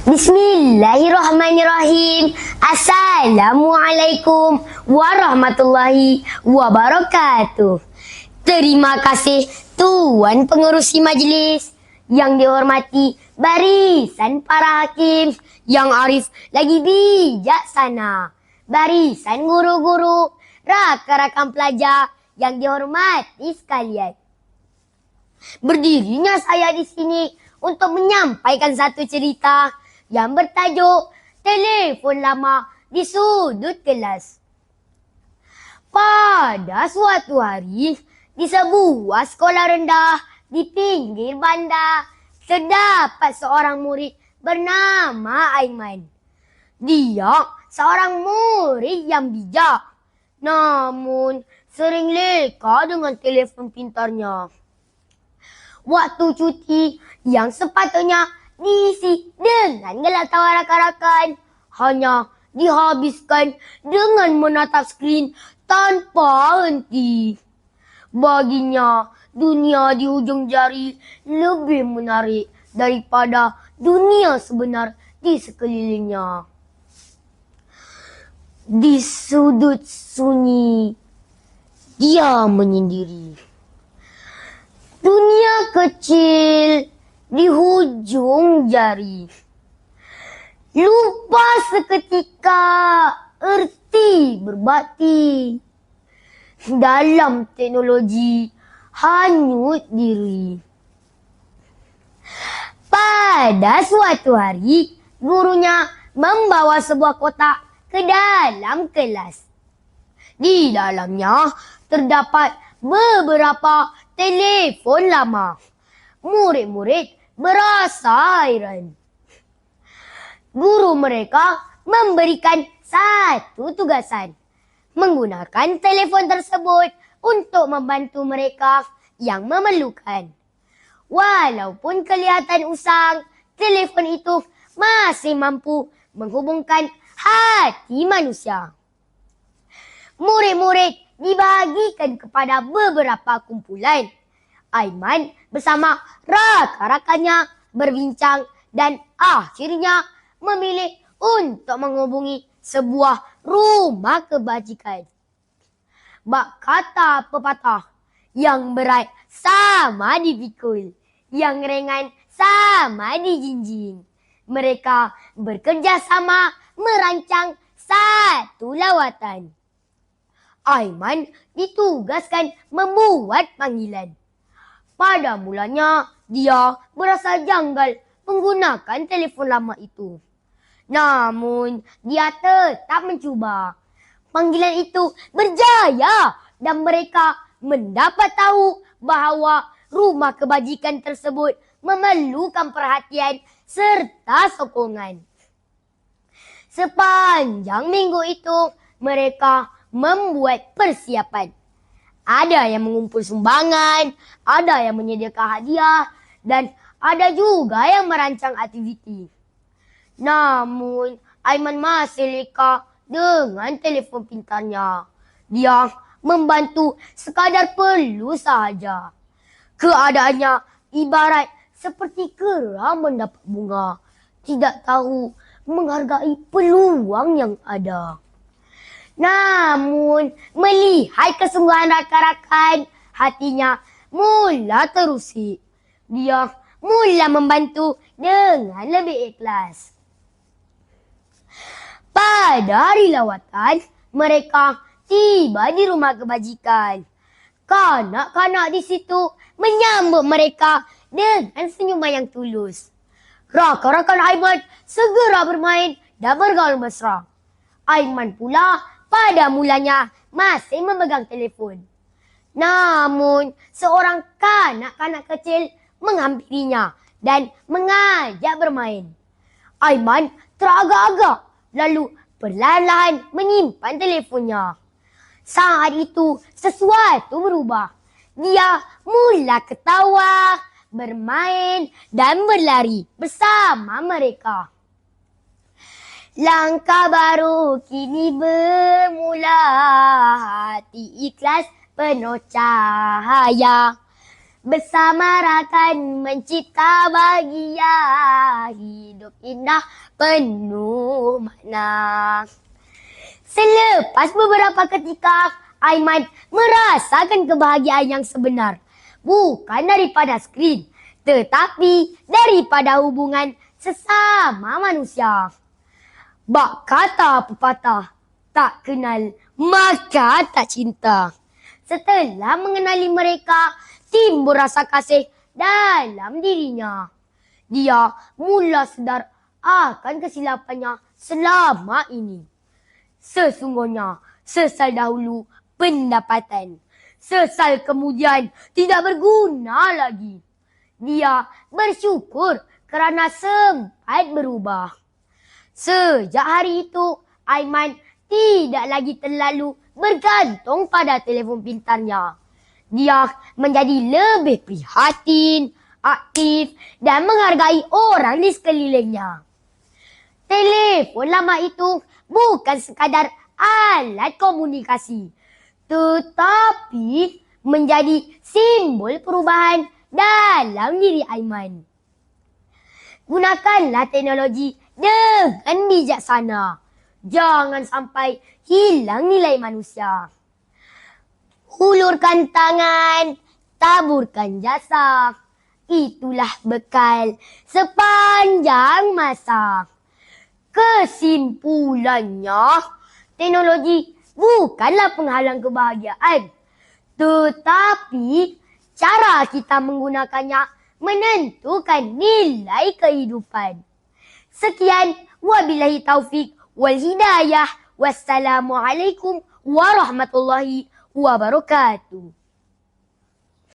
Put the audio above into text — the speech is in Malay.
Bismillahirrahmanirrahim. Assalamualaikum warahmatullahi wabarakatuh. Terima kasih Tuan Pengerusi Majlis yang dihormati barisan para hakim yang arif lagi bijaksana, barisan guru-guru, rakan-rakan pelajar yang dihormati sekalian. Berdirinya saya di sini untuk menyampaikan satu cerita yang bertajuk Telefon Lama di Sudut Kelas. Pada suatu hari, di sebuah sekolah rendah di pinggir bandar, terdapat seorang murid bernama Aiman. Dia seorang murid yang bijak, namun sering leka dengan telefon pintarnya. Waktu cuti yang sepatutnya diisi dengan gelak-tawa rakan-rakan hanya dihabiskan dengan menatap skrin tanpa henti. Baginya, dunia di hujung jari lebih menarik daripada dunia sebenar di sekelilingnya. Di sudut sunyi, dia menyendiri. Dunia kecil di hujung jari. Lupa seketika erti berbakti. Dalam teknologi hanyut diri. Pada suatu hari, gurunya membawa sebuah kotak ke dalam kelas. Di dalamnya terdapat beberapa telefon lama. Murid-murid berasa hairan. Guru mereka memberikan satu tugasan, menggunakan telefon tersebut untuk membantu mereka yang memerlukan. Walaupun kelihatan usang, telefon itu masih mampu menghubungkan hati manusia. Murid-murid dibagikan kepada beberapa kumpulan. Aiman bersama rakan-rakannya berbincang dan akhirnya memilih untuk menghubungi sebuah rumah kebajikan. Bak kata pepatah, yang berat sama dipikul, yang ringan sama dijinjing. Mereka bekerja sama merancang satu lawatan. Aiman ditugaskan membuat panggilan. Pada mulanya, dia berasa janggal menggunakan telefon lama itu. Namun, dia tetap mencuba. Panggilan itu berjaya dan mereka mendapat tahu bahawa rumah kebajikan tersebut memerlukan perhatian serta sokongan. Sepanjang minggu itu, mereka membuat persiapan. Ada yang mengumpul sumbangan, ada yang menyediakan hadiah, dan ada juga yang merancang aktiviti. Namun, Aiman masih leka dengan telefon pintarnya. Dia membantu sekadar perlu sahaja. Keadaannya ibarat seperti kera mendapat bunga, tidak tahu menghargai peluang yang ada. Namun, melihat kesungguhan rakan-rakan, hatinya mula terusik. Dia mula membantu dengan lebih ikhlas. Pada hari lawatan, mereka tiba di rumah kebajikan. Kanak-kanak di situ menyambut mereka dengan senyuman yang tulus. Rakan-rakan Aiman segera bermain dan bergaul mesra. Aiman pula pada mulanya masih memegang telefon. Namun, seorang kanak-kanak kecil menghampirinya dan mengajak bermain. Aiman teragak-agak lalu perlahan-lahan menyimpan telefonnya. Saat itu, sesuatu berubah. Dia mula ketawa, bermain dan berlari bersama mereka. Langkah baru kini bermula, hati ikhlas penuh cahaya. Bersama rakan mencipta bahagia, hidup hidup indah penuh makna. Selepas beberapa ketika, Aiman merasakan kebahagiaan yang sebenar. Bukan daripada skrin, tetapi daripada hubungan sesama manusia. Bak kata pepatah, tak kenal maka tak cinta. Setelah mengenali mereka, timbul rasa kasih dalam dirinya. Dia mula sedar akan kesilapannya selama ini. Sesungguhnya, sesal dahulu pendapatan. Sesal kemudian tidak berguna lagi. Dia bersyukur kerana sempat berubah. Sejak hari itu, Aiman tidak lagi terlalu bergantung pada telefon pintarnya. Dia menjadi lebih prihatin, aktif dan menghargai orang di sekelilingnya. Telefon lama itu bukan sekadar alat komunikasi, tetapi menjadi simbol perubahan dalam diri Aiman. Gunakanlah teknologi dengan bijaksana. Jangan sampai hilang nilai manusia. Hulurkan tangan, taburkan jasa. Itulah bekal sepanjang masa. Kesimpulannya, teknologi bukanlah penghalang kebahagiaan, tetapi cara kita menggunakannya menentukan nilai kehidupan. Sekian, wabillahi taufik wal hidayah. Wassalamualaikum warahmatullahi wabarakatuh.